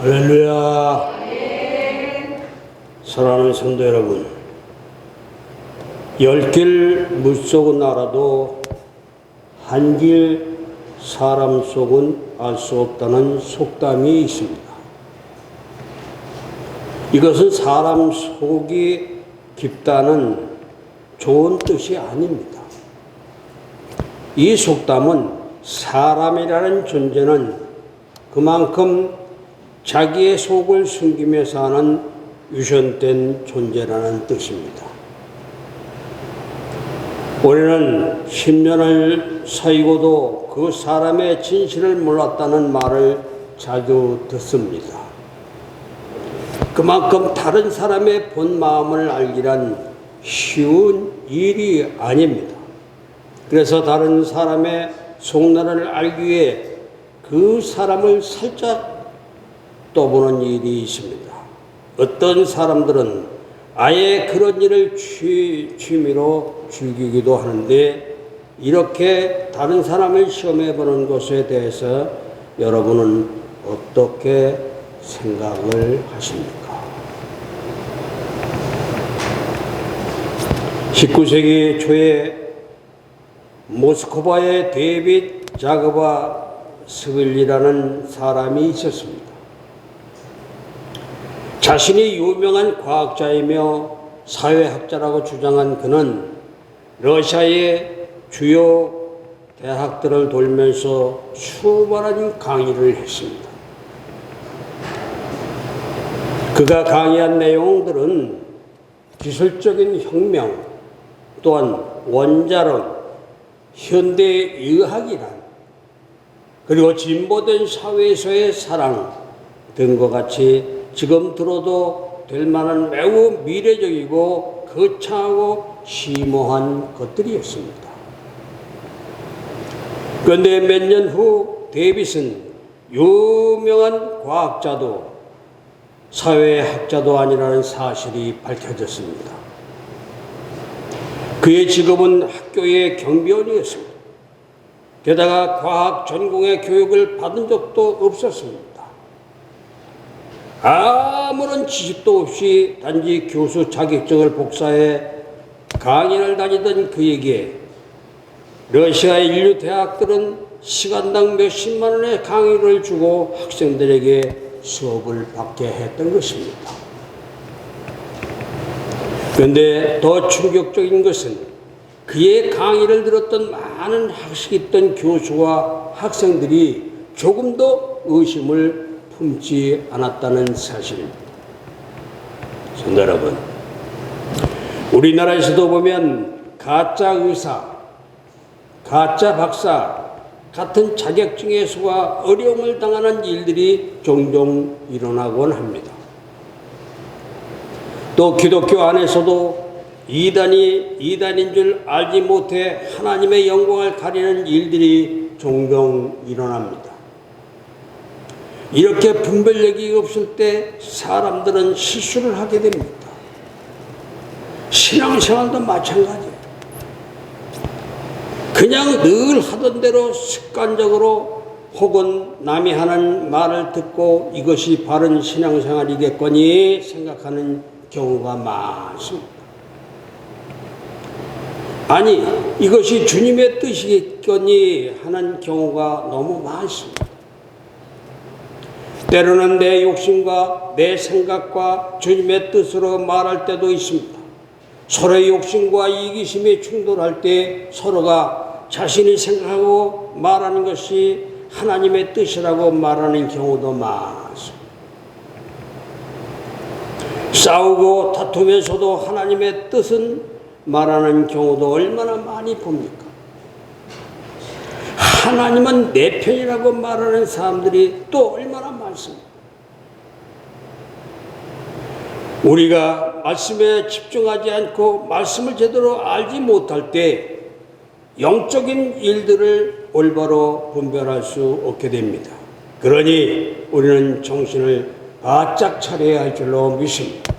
할렐루야. 사랑하는 성도 여러분, 열 길 물속은 알아도 한 길 사람 속은 알 수 없다는 속담이 있습니다. 이것은 사람 속이 깊다는 좋은 뜻이 아닙니다. 이 속담은 사람이라는 존재는 그만큼 자기의 속을 숨기며 사는 유전된 존재라는 뜻입니다. 우리는 10년을 살고도 그 사람의 진실을 몰랐다는 말을 자주 듣습니다. 그만큼 다른 사람의 본 마음을 알기란 쉬운 일이 아닙니다. 그래서 다른 사람의 속내를 알기 위해 그 사람을 살짝 떠보는 일이 있습니다. 어떤 사람들은 아예 그런 일을 취미로 즐기기도 하는데, 이렇게 다른 사람을 시험해 보는 것에 대해서 여러분은 어떻게 생각을 하십니까? 19세기 초에 모스크바의 데이빗 자그바스빌리라는 사람이 있었습니다. 자신이 유명한 과학자이며 사회학자라고 주장한 그는 러시아의 주요 대학들을 돌면서 수많은 강의를 했습니다. 그가 강의한 내용들은 기술적인 혁명, 또한 원자론, 현대의학이란, 그리고 진보된 사회에서의 사랑 등과 같이 지금 들어도 될 만한 매우 미래적이고 거창하고 심오한 것들이었습니다. 그런데 몇 년 후 데이빗은 유명한 과학자도 사회학자도 아니라는 사실이 밝혀졌습니다. 그의 직업은 학교의 경비원이었습니다. 게다가 과학 전공의 교육을 받은 적도 없었습니다. 아무런 지식도 없이 단지 교수 자격증을 복사해 강의를 다니던 그에게 러시아 인류 대학들은 시간당 몇십만 원의 강의를 주고 학생들에게 수업을 받게 했던 것입니다. 그런데 더 충격적인 것은 그의 강의를 들었던 많은 학식 있던 교수와 학생들이 조금도 의심을 품지 않았다는 사실입니다. 성도 여러분, 우리나라에서도 보면 가짜 의사, 가짜 박사 같은 자격증에서와 어려움을 당하는 일들이 종종 일어나곤 합니다. 또 기독교 안에서도 이단이 이단인 줄 알지 못해 하나님의 영광을 가리는 일들이 종종 일어납니다. 이렇게 분별력이 없을 때 사람들은 실수를 하게 됩니다. 신앙생활도 마찬가지예요. 그냥 늘 하던 대로 습관적으로 혹은 남이 하는 말을 듣고 이것이 바른 신앙생활이겠거니 생각하는 경우가 많습니다. 아니, 이것이 주님의 뜻이겠거니 하는 경우가 너무 많습니다. 때로는 내 욕심과 내 생각과 주님의 뜻으로 말할 때도 있습니다. 서로의 욕심과 이기심이 충돌할 때 서로가 자신이 생각하고 말하는 것이 하나님의 뜻이라고 말하는 경우도 많습니다. 싸우고 다투면서도 하나님의 뜻은 말하는 경우도 얼마나 많이 봅니까? 하나님은 내 편이라고 말하는 사람들이 또 얼마나 많습니다. 우리가 말씀에 집중하지 않고 말씀을 제대로 알지 못할 때 영적인 일들을 올바로 분별할 수 없게 됩니다. 그러니 우리는 정신을 바짝 차려야 할 줄로 믿습니다.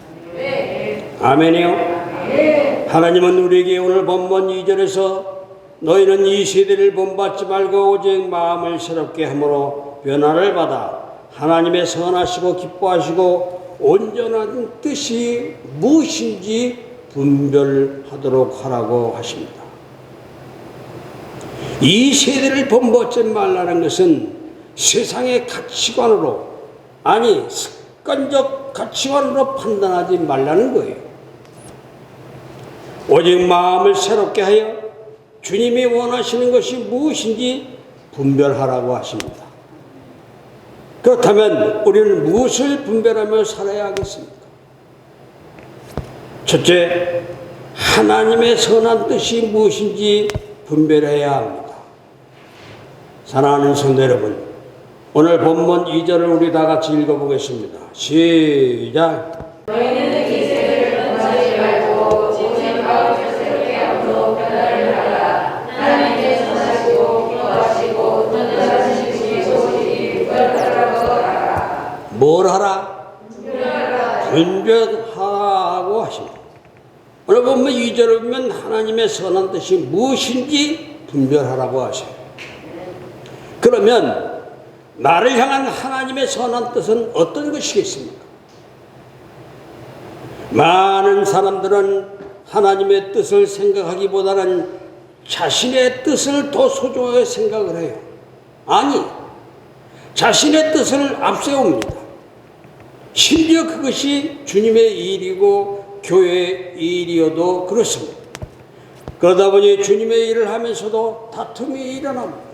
아멘이요? 하나님은 우리에게 오늘 본문 2절에서 너희는 이 세대를 본받지 말고 오직 마음을 새롭게 함으로 변화를 받아 하나님의 선하시고 기뻐하시고 온전한 뜻이 무엇인지 분별하도록 하라고 하십니다. 이 세대를 본받지 말라는 것은 세상의 가치관으로, 아니 습관적 가치관으로 판단하지 말라는 거예요. 오직 마음을 새롭게 하여 주님이 원하시는 것이 무엇인지 분별하라고 하십니다. 그렇다면 우리는 무엇을 분별하며 살아야 하겠습니까? 첫째, 하나님의 선한 뜻이 무엇인지 분별해야 합니다. 사랑하는 성도 여러분, 오늘 본문 2절을 우리 다 같이 읽어보겠습니다. 시작. 너희는 이 세대를 본받지 말고 오직 마음을 새롭게 함으로 변화를 하라. 하나님의 선하시고 기뻐하시고 온전하신 뜻이 무엇인지 분별하라고 하라. 뭘 하라? 분별하라고 하십니다. 오늘 보면 2절을 보면 하나님의 선한 뜻이 무엇인지 분별하라고 하셔요. 그러면 나를 향한 하나님의 선한 뜻은 어떤 것이겠습니까? 많은 사람들은 하나님의 뜻을 생각하기보다는 자신의 뜻을 더 소중하게 생각을 해요. 아니, 자신의 뜻을 앞세웁니다. 심지어 그것이 주님의 일이고 교회의 일이어도 그렇습니다. 그러다 보니 주님의 일을 하면서도 다툼이 일어납니다.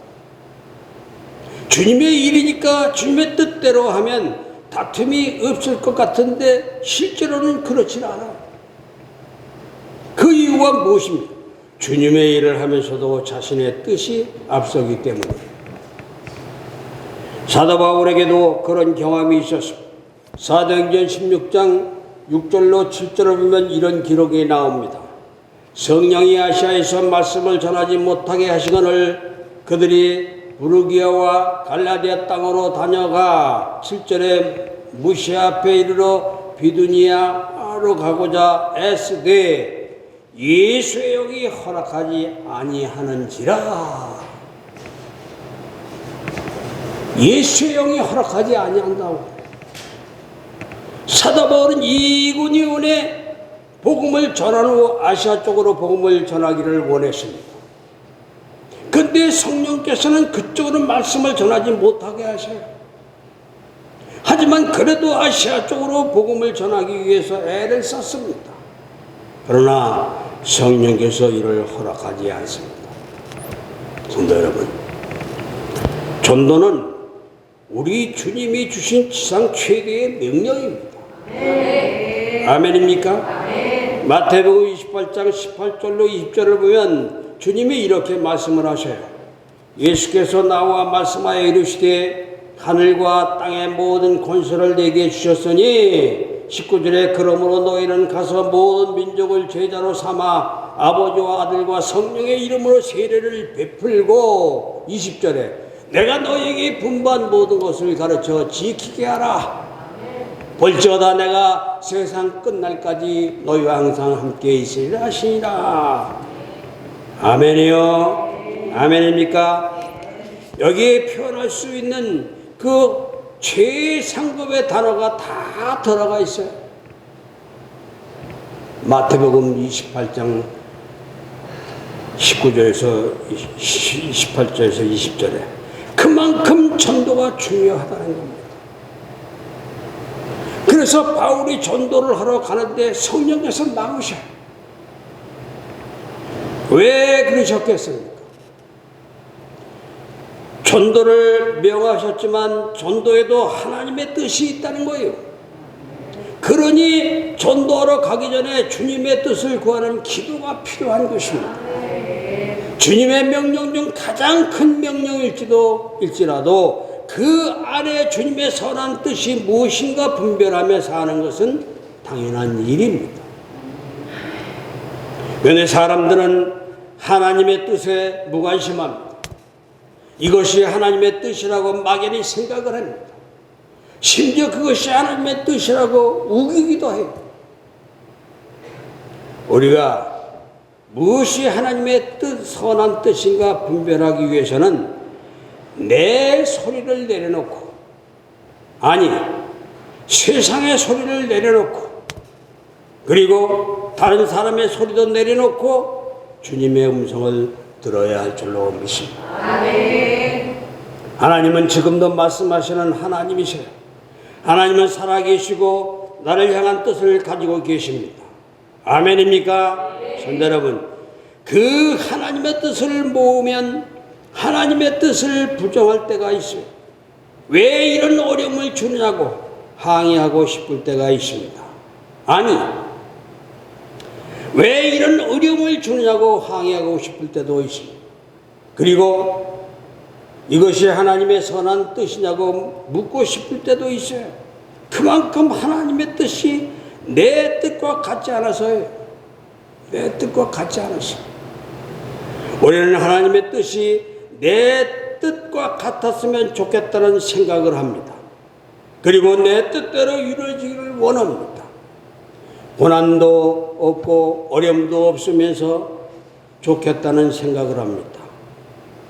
주님의 일이니까 주님의 뜻대로 하면 다툼이 없을 것 같은데 실제로는 그렇지 않아요. 그 이유가 무엇입니까? 주님의 일을 하면서도 자신의 뜻이 앞서기 때문이에요. 사도 바울에게도 그런 경험이 있었습니다. 사도행전 16장 6절로 7절을 보면 이런 기록이 나옵니다. 성령이 아시아에서 말씀을 전하지 못하게 하시거늘 그들이 부르기아와 갈라디아 땅으로 다녀가 7절에 무시아 앞에 이르러 비두니아로 가고자 애쓰되 예수의 영이 허락하지 아니하는지라. 예수의 영이 허락하지 아니한다고. 사도 바울은 이군이 원해 복음을 전한 후 아시아 쪽으로 복음을 전하기를 원했습니다. 그런데 성령께서는 그쪽으로 말씀을 전하지 못하게 하셔요. 하지만 그래도 아시아 쪽으로 복음을 전하기 위해서 애를 썼습니다. 그러나 성령께서 이를 허락하지 않습니다. 성도 여러분, 전도는 우리 주님이 주신 지상 최대의 명령입니다. 아멘입니까? 마태복음 28장 18절로 20절을 보면 주님이 이렇게 말씀을 하셔요. 예수께서 나와 말씀하여 이르시되 하늘과 땅의 모든 권세를 내게 주셨으니 19절에 그러므로 너희는 가서 모든 민족을 제자로 삼아 아버지와 아들과 성령의 이름으로 세례를 베풀고 20절에 내가 너희에게 분부한 모든 것을 가르쳐 지키게 하라. 볼지어다 내가 세상 끝날까지 너희와 항상 함께 있으리라 하시니라. 아멘이요. 아멘입니까? 여기에 표현할 수 있는 그 최상급의 단어가 다 들어가 있어요. 마태복음 28장 19절에서 18절에서 20절에 그만큼 전도가 중요하다는 겁니다. 그래서 바울이 전도를 하러 가는데 성령께서 나오셔. 왜 그러셨겠습니까? 전도를 명하셨지만 전도에도 하나님의 뜻이 있다는 거예요. 그러니 전도하러 가기 전에 주님의 뜻을 구하는 기도가 필요한 것입니다. 주님의 명령 중 가장 큰 명령일지라도 그 안에 주님의 선한 뜻이 무엇인가 분별하며 사는 것은 당연한 일입니다. 그런데 사람들은 하나님의 뜻에 무관심합니다. 이것이 하나님의 뜻이라고 막연히 생각을 합니다. 심지어 그것이 하나님의 뜻이라고 우기기도 해요. 우리가 무엇이 하나님의 뜻, 선한 뜻인가 분별하기 위해서는 내 소리를 내려놓고 아니, 세상의 소리를 내려놓고 그리고 다른 사람의 소리도 내려놓고 주님의 음성을 들어야 할 줄로 믿습니다. 아멘. 하나님은 지금도 말씀하시는 하나님이세요. 하나님은 살아계시고 나를 향한 뜻을 가지고 계십니다. 아멘입니까? 성도 여러분, 그 하나님의 뜻을 모으면 하나님의 뜻을 부정할 때가 있어요. 왜 이런 어려움을 주느냐고 항의하고 싶을 때가 있습니다. 아니, 왜 이런 어려움을 주느냐고 항의하고 싶을 때도 있습니다. 그리고 이것이 하나님의 선한 뜻이냐고 묻고 싶을 때도 있어요. 그만큼 하나님의 뜻이 내 뜻과 같지 않아서요. 내 뜻과 같지 않아서. 우리는 하나님의 뜻이 내 뜻과 같았으면 좋겠다는 생각을 합니다. 그리고 내 뜻대로 이루어지기를 원합니다. 고난도 없고 어려움도 없으면서 좋겠다는 생각을 합니다.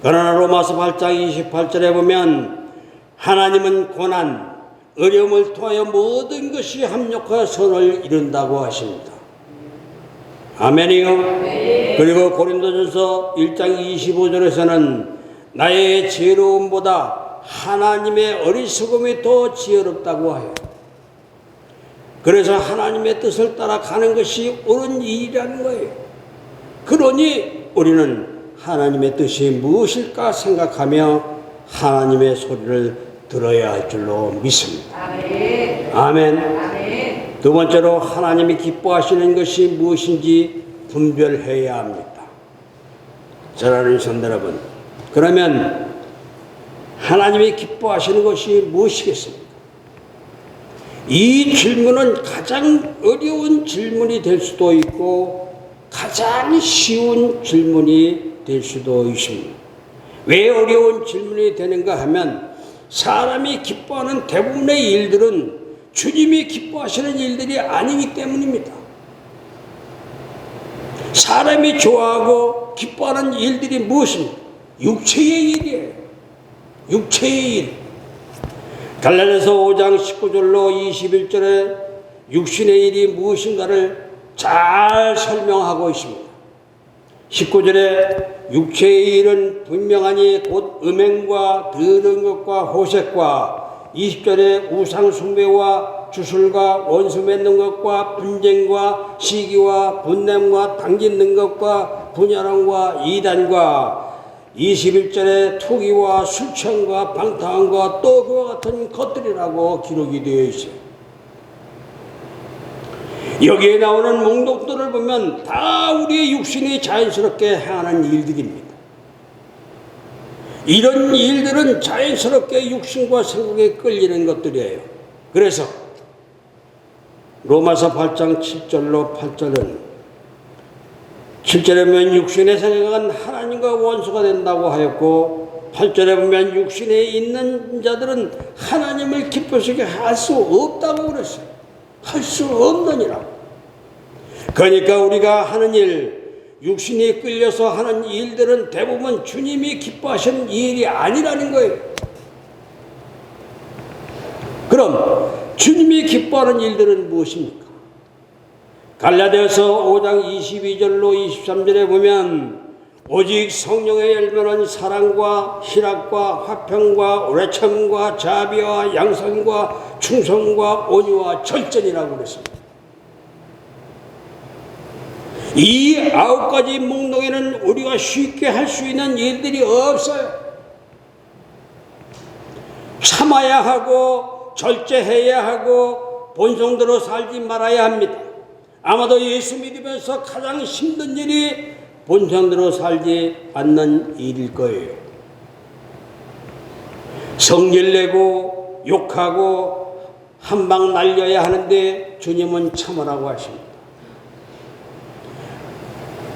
그러나 로마서 8장 28절에 보면 하나님은 고난, 어려움을 통하여 모든 것이 합력하여 선을 이룬다고 하십니다. 아멘이요. 그리고 고린도전서 1장 25절에서는 나의 지혜로움보다 하나님의 어리석음이 더 지혜롭다고 하여, 그래서 하나님의 뜻을 따라가는 것이 옳은 일이라는 거예요. 그러니 우리는 하나님의 뜻이 무엇일까 생각하며 하나님의 소리를 들어야 할 줄로 믿습니다. 아멘. 아멘. 두 번째로 하나님이 기뻐하시는 것이 무엇인지 분별해야 합니다. 사랑하는 성도 여러분, 그러면 하나님이 기뻐하시는 것이 무엇이겠습니까? 이 질문은 가장 어려운 질문이 될 수도 있고 가장 쉬운 질문이 될 수도 있습니다. 왜 어려운 질문이 되는가 하면 사람이 기뻐하는 대부분의 일들은 주님이 기뻐하시는 일들이 아니기 때문입니다. 사람이 좋아하고 기뻐하는 일들이 무엇입니까? 육체의 일이에요. 육체의 일. 갈라디아서 5장 19절로 21절에 육신의 일이 무엇인가를 잘 설명하고 있습니다. 19절에 육체의 일은 분명하니 곧 음행과 더러운 것과 호색과, 20절에 우상 숭배와 주술과 원수 맺는 것과 분쟁과 시기와 분냄과 당짓는 것과 분야론과 이단과, 21절에 투기와 술 취함과 방탕함과 또 그와 같은 것들이라고 기록이 되어 있어요. 여기에 나오는 목록들을 보면 다 우리의 육신이 자연스럽게 행하는 일들입니다. 이런 일들은 자연스럽게 육신과 생각에 끌리는 것들이에요. 그래서 로마서 8장 7절로 8절은 7절에 보면 육신의 생각은 하나님과 원수가 된다고 하였고, 8절에 보면 육신에 있는 자들은 하나님을 기쁘시게 할 수 없다고 그랬어요. 할 수 없느니라고. 그러니까 우리가 하는 일, 육신이 끌려서 하는 일들은 대부분 주님이 기뻐하시는 일이 아니라는 거예요. 그럼 주님이 기뻐하는 일들은 무엇입니까? 갈라디아서 5장 22절로 23절에 보면 오직 성령의 열매는 사랑과 희락과 화평과 오래 참과 자비와 양선과 충성과 온유와 절전이라고 그랬습니다. 이 9가지 목록에는 우리가 쉽게 할 수 있는 일들이 없어요. 참아야 하고 절제해야 하고 본성대로 살지 말아야 합니다. 아마도 예수 믿으면서 가장 힘든 일이 본성대로 살지 않는 일일 거예요. 성질내고 욕하고 한방 날려야 하는데 주님은 참으라고 하십니다.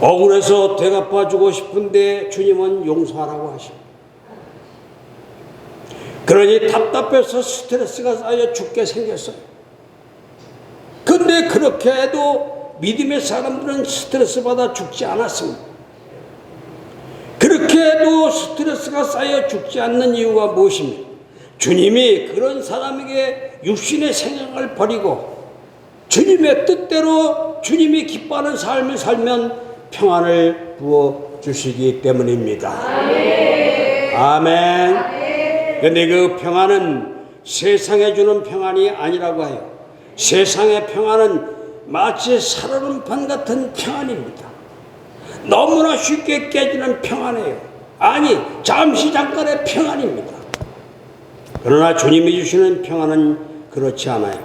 억울해서 되갚아주고 싶은데 주님은 용서하라고 하십니다. 그러니 답답해서 스트레스가 쌓여 죽게 생겼어요. 근데 그렇게 해도 믿음의 사람들은 스트레스 받아 죽지 않았습니다. 그렇게 해도 스트레스가 쌓여 죽지 않는 이유가 무엇입니까? 주님이 그런 사람에게 육신의 생각을 버리고 주님의 뜻대로 주님이 기뻐하는 삶을 살면 평안을 부어주시기 때문입니다. 아멘. 그런데 그 평안은 세상에 주는 평안이 아니라고 해요. 세상의 평안은 마치 살얼음판 같은 평안입니다. 너무나 쉽게 깨지는 평안이에요. 아니, 잠시 잠깐의 평안입니다. 그러나 주님이 주시는 평안은 그렇지 않아요.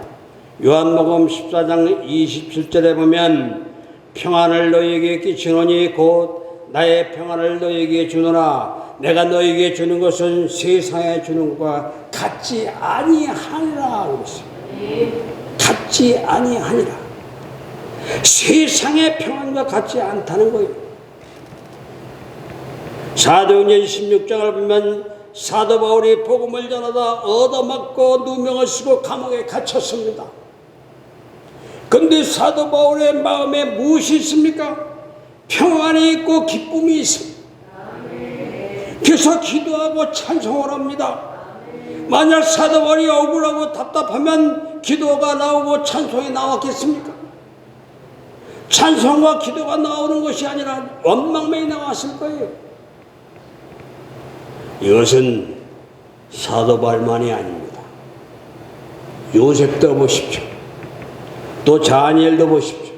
요한복음 14장 27절에 보면 평안을 너희에게 끼치노니 곧 나의 평안을 너희에게 주노라. 내가 너희에게 주는 것은 세상에 주는 것과 같지 아니하니라. 같지 아니하니라. 세상의 평안과 같지 않다는 거예요. 사도행전 16장을 보면 사도 바울이 복음을 전하다 얻어맞고 누명을 쓰고 감옥에 갇혔습니다. 그런데 사도 바울의 마음에 무엇이 있습니까? 평안이 있고 기쁨이 있습니다. 그래서 기도하고 찬송을 합니다. 만약 사도 바울이 억울하고 답답하면 기도가 나오고 찬송이 나왔겠습니까? 찬송과 기도가 나오는 것이 아니라 원망만이 나왔을 거예요. 이것은 사도 바울만이 아닙니다. 요셉도 보십시오. 또 다니엘도 보십시오.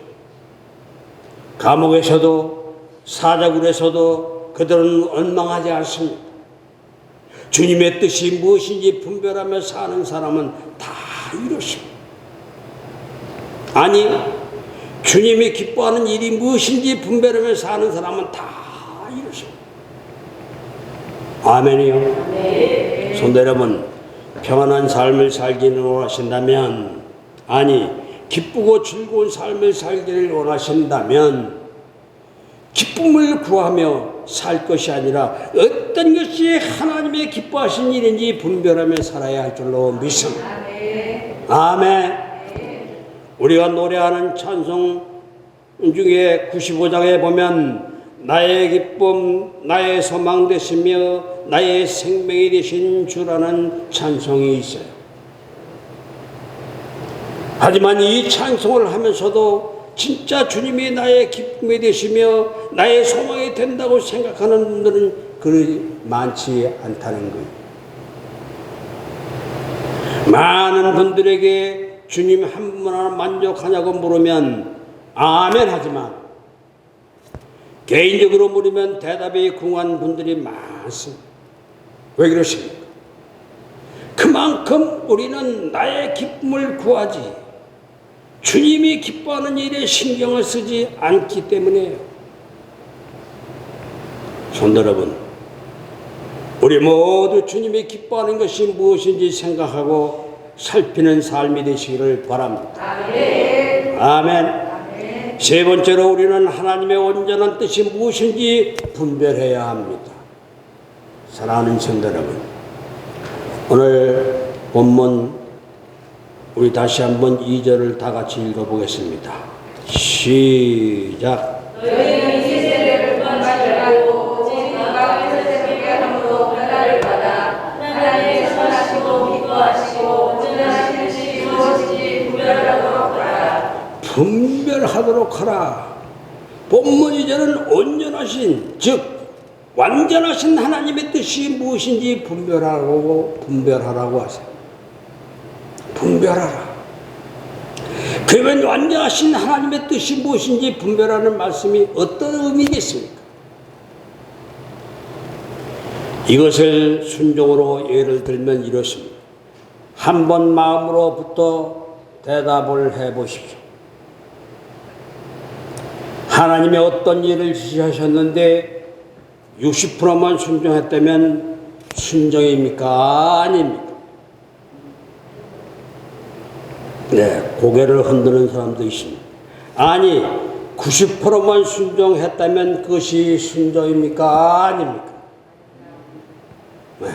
감옥에서도 사자굴에서도 그들은 원망하지 않습니다. 주님의 뜻이 무엇인지 분별하며 사는 사람은 다 이렇습니다. 아니, 주님이 기뻐하는 일이 무엇인지 분별하며 사는 사람은 다 이렇습니다. 아멘이요? 네. 손 여러분, 평안한 삶을 살기를 원하신다면, 아니 기쁘고 즐거운 삶을 살기를 원하신다면 기쁨을 구하며 살 것이 아니라 어떤 것이 하나님의 기뻐하신 일인지 분별하며 살아야 할 줄로 믿습니다. 아멘. 우리가 노래하는 찬송 중에 95장에 보면 나의 기쁨, 나의 소망 되시며 나의 생명이 되신 주라는 찬송이 있어요. 하지만 이 찬송을 하면서도 진짜 주님이 나의 기쁨이 되시며 나의 소망이 된다고 생각하는 분들은 그리 많지 않다는 거예요. 많은 분들에게 주님 한 분만 만족하냐고 물으면 아멘 하지만 개인적으로 물으면 대답이 궁한 분들이 많습니다. 왜 그러십니까? 그만큼 우리는 나의 기쁨을 구하지 주님이 기뻐하는 일에 신경을 쓰지 않기 때문이에요. 손 여러분, 우리 모두 주님이 기뻐하는 것이 무엇인지 생각하고 살피는 삶이 되시기를 바랍니다. 아멘. 아멘. 세 번째로 우리는 하나님의 온전한 뜻이 무엇인지 분별해야 합니다. 사랑하는 성도 여러분, 오늘 본문 우리 다시 한번 2절을 다 같이 읽어보겠습니다. 시작. 너희는 이 세대를 번하지 말고 오직 가운데서 새롭게 함으로 변화를 받아 하나님의 선하시고 기뻐하시고 온전하신 뜻이 무엇인지 분별하도록 하라. 분별하도록 하라. 본문 2절은 온전하신, 즉 완전하신 하나님의 뜻이 무엇인지 분별하라고 하세요. 분별하라. 그러면 완전하신 하나님의 뜻이 무엇인지 분별하는 말씀이 어떤 의미겠습니까? 이것을 순종으로 예를 들면 이렇습니다. 한번 마음으로부터 대답을 해보십시오. 하나님이 어떤 일을 지시하셨는데 60%만 순종했다면 순종입니까? 아닙니까? 네, 고개를 흔드는 사람도 있습니다. 아니, 90%만 순종했다면 그것이 순종입니까? 아닙니까? 네.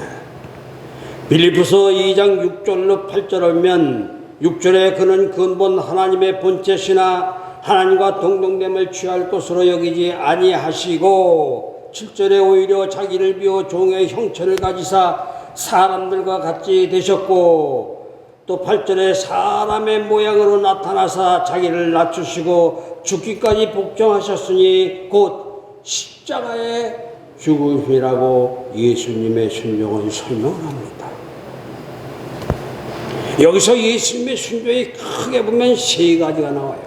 빌립보서 2장 6절로 8절을 보면 6절에 그는 근본 하나님의 본체시나 하나님과 동등됨을 취할 것으로 여기지 아니하시고 7절에 오히려 자기를 비워 종의 형체를 가지사 사람들과 같이 되셨고 또 8절에 사람의 모양으로 나타나사 자기를 낮추시고 죽기까지 복종하셨으니 곧 십자가에 죽으심이라고 예수님의 순종을 설명합니다. 여기서 예수님의 순종이 크게 보면 세 가지가 나와요.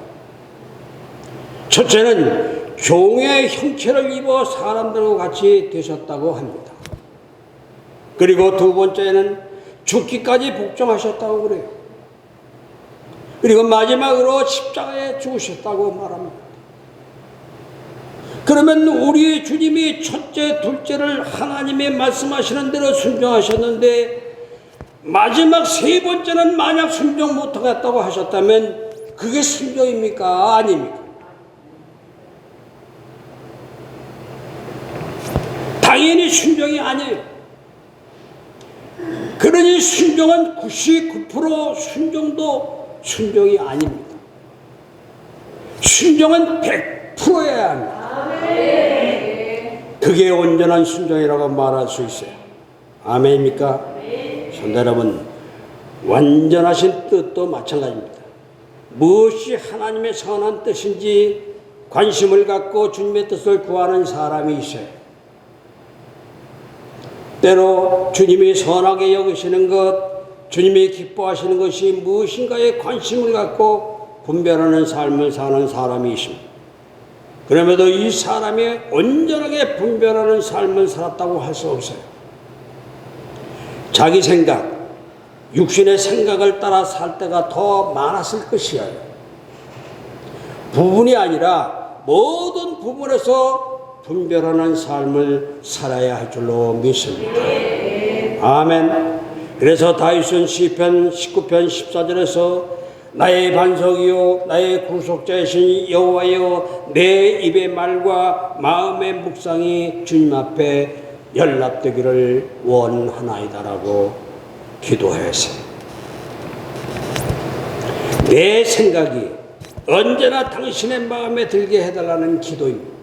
첫째는 종의 형체를 입어 사람들과 같이 되셨다고 합니다. 그리고 두 번째는 죽기까지 복종하셨다고 그래요. 그리고 마지막으로 십자가에 죽으셨다고 말합니다. 그러면 우리 주님이 첫째, 둘째를 하나님의 말씀하시는 대로 순종하셨는데 마지막 세 번째는 만약 순종 못하겠다고 하셨다면 그게 순종입니까? 아닙니까? 당연히 순종이 아니에요. 그러니 순종은 99% 순종도 순종이 아닙니다. 순종은 100%여야 합니다. 그게 온전한 순종이라고 말할 수 있어요. 아멘입니까? 성도 여러분, 완전하신 뜻도 마찬가지입니다. 무엇이 하나님의 선한 뜻인지 관심을 갖고 주님의 뜻을 구하는 사람이 있어요. 때로 주님이 선하게 여기시는 것, 주님이 기뻐하시는 것이 무엇인가에 관심을 갖고 분별하는 삶을 사는 사람이 있습니다. 그럼에도 이 사람이 온전하게 분별하는 삶을 살았다고 할 수 없어요. 자기 생각, 육신의 생각을 따라 살 때가 더 많았을 것이에요. 부분이 아니라 모든 부분에서 분별하는 삶을 살아야 할 줄로 믿습니다. 아멘. 그래서 다윗은 시편 19편 14절에서 나의 반석이요 나의 구속자이신 여호와여 내 입의 말과 마음의 묵상이 주님 앞에 연락되기를 원하나이다라고 기도했어요. 내 생각이 언제나 당신의 마음에 들게 해달라는 기도입니다.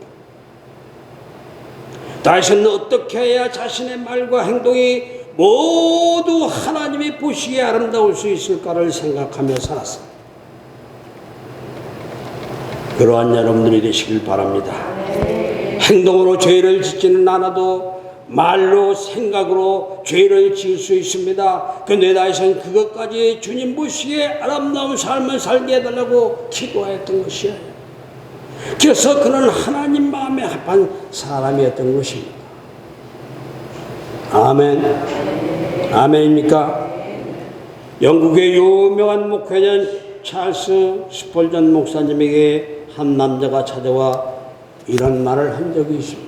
다윗은 어떻게 해야 자신의 말과 행동이 모두 하나님이 보시기에 아름다울 수 있을까를 생각하며 살았어요. 그러한 여러분들이 되시길 바랍니다. 행동으로 죄를 짓지는 않아도 말로 생각으로 죄를 지을 수 있습니다. 그런데 다윗은 그것까지 주님 보시기에 아름다운 삶을 살게 해달라고 기도했던 것이에요. 그래서 그는 하나님 마음에 합한 사람이었던 것입니다. 아멘. 아멘입니까? 영국의 유명한 목회자 찰스 스펄전 목사님에게 한 남자가 찾아와 이런 말을 한 적이 있습니다.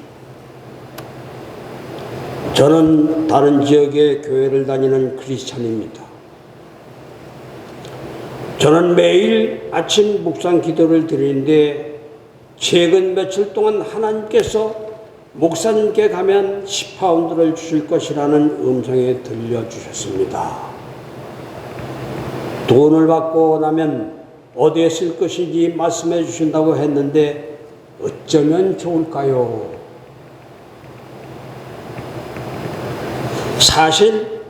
저는 다른 지역의 교회를 다니는 크리스찬입니다. 저는 매일 아침 묵상 기도를 드리는데 최근 며칠 동안 하나님께서 목사님께 가면 10파운드를 주실 것이라는 음성이 들려주셨습니다. 돈을 받고 나면 어디에 쓸 것인지 말씀해 주신다고 했는데 어쩌면 좋을까요? 사실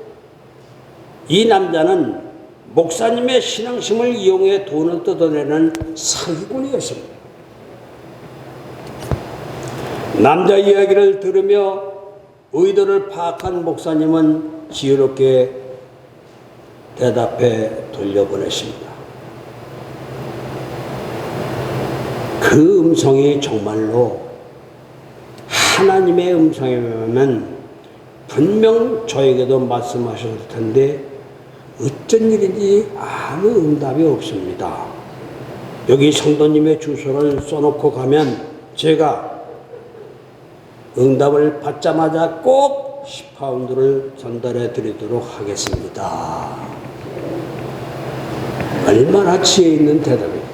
이 남자는 목사님의 신앙심을 이용해 돈을 뜯어내는 사기꾼이었습니다. 남자 이야기를 들으며 의도를 파악한 목사님은 지혜롭게 대답해 돌려보냈습니다. 그 음성이 정말로 하나님의 음성이면 분명 저에게도 말씀하셨을 텐데 어쩐 일인지 아무 응답이 없습니다. 여기 성도님의 주소를 써놓고 가면 제가 응답을 받자마자 꼭 10파운드를 전달해 드리도록 하겠습니다. 얼마나 지혜 있는 대답입니다.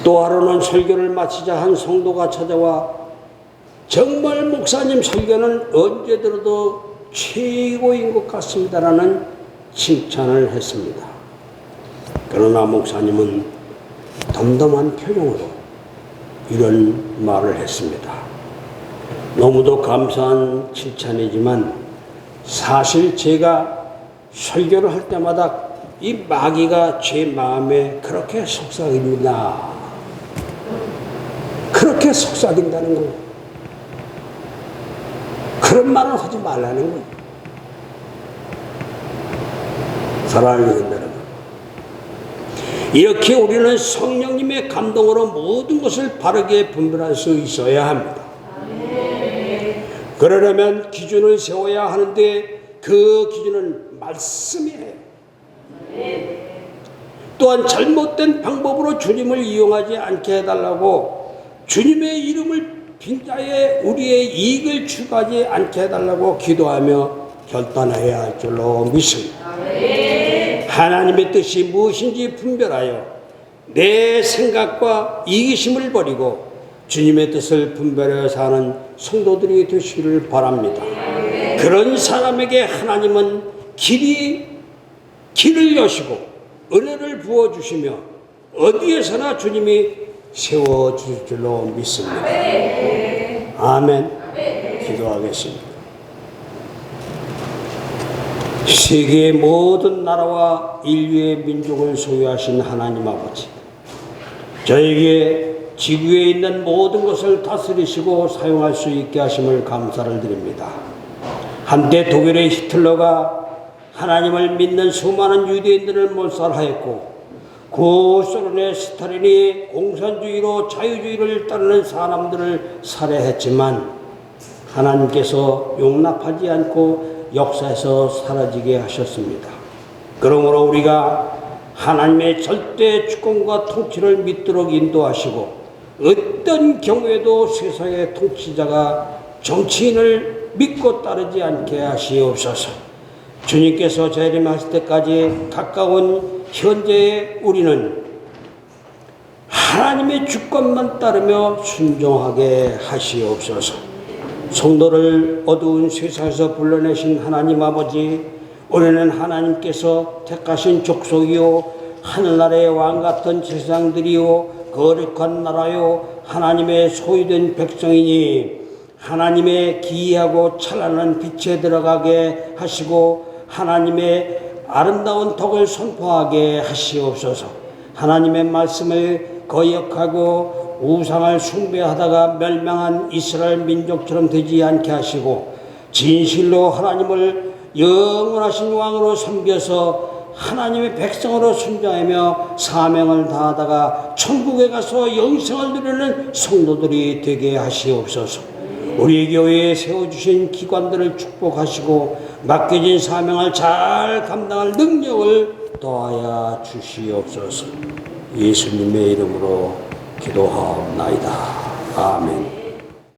또 하루는 설교를 마치자 한 성도가 찾아와 정말 목사님 설교는 언제 들어도 최고인 것 같습니다라는 칭찬을 했습니다. 그러나 목사님은 덤덤한 표정으로 이런 말을 했습니다. 너무도 감사한 칭찬이지만 사실 제가 설교를 할 때마다 이 마귀가 제 마음에 그렇게 속삭입니다. 그렇게 속삭인다는 거예요. 그런 말을 하지 말라는 거예요. 사랑하는 여러분, 이렇게 우리는 성령님의 감동으로 모든 것을 바르게 분별할 수 있어야 합니다. 그러려면 기준을 세워야 하는데 그 기준은 말씀이에요. 또한 잘못된 방법으로 주님을 이용하지 않게 해달라고, 주님의 이름을 빙자해 우리의 이익을 추구하지 않게 해달라고 기도하며 결단해야 할 줄로 믿습니다. 하나님의 뜻이 무엇인지 분별하여 내 생각과 이기심을 버리고 주님의 뜻을 분별하여 사는 성도들이 되시기를 바랍니다. 그런 사람에게 하나님은 길을 여시고 은혜를 부어주시며 어디에서나 주님이 세워주실 줄로 믿습니다. 아멘. 기도하겠습니다. 세계의 모든 나라와 인류의 민족을 소유하신 하나님 아버지, 저에게 지구에 있는 모든 것을 다스리시고 사용할 수 있게 하심을 감사를 드립니다. 한때 독일의 히틀러가 하나님을 믿는 수많은 유대인들을 몰살하였고, 구소련의 스탈린이 공산주의로 자유주의를 따르는 사람들을 살해했지만 하나님께서 용납하지 않고 역사에서 사라지게 하셨습니다. 그러므로 우리가 하나님의 절대 주권과 통치를 믿도록 인도하시고, 어떤 경우에도 세상의 통치자가 정치인을 믿고 따르지 않게 하시옵소서. 주님께서 재림하실 때까지 가까운 현재의 우리는 하나님의 주권만 따르며 순종하게 하시옵소서. 성도를 어두운 세상에서 불러내신 하나님 아버지, 우리는 하나님께서 택하신 족속이요 하늘나라의 왕같은 제사장들이요 거룩한 나라요 하나님의 소유된 백성이니 하나님의 기이하고 찬란한 빛에 들어가게 하시고 하나님의 아름다운 덕을 선포하게 하시옵소서. 하나님의 말씀을 거역하고 우상을 숭배하다가 멸망한 이스라엘 민족처럼 되지 않게 하시고, 진실로 하나님을 영원하신 왕으로 섬겨서 하나님의 백성으로 순종하며 사명을 다하다가 천국에 가서 영생을 누리는 성도들이 되게 하시옵소서. 우리 교회에 세워주신 기관들을 축복하시고 맡겨진 사명을 잘 감당할 능력을 더하여 주시옵소서. 예수님의 이름으로 기도하옵나이다. 아멘.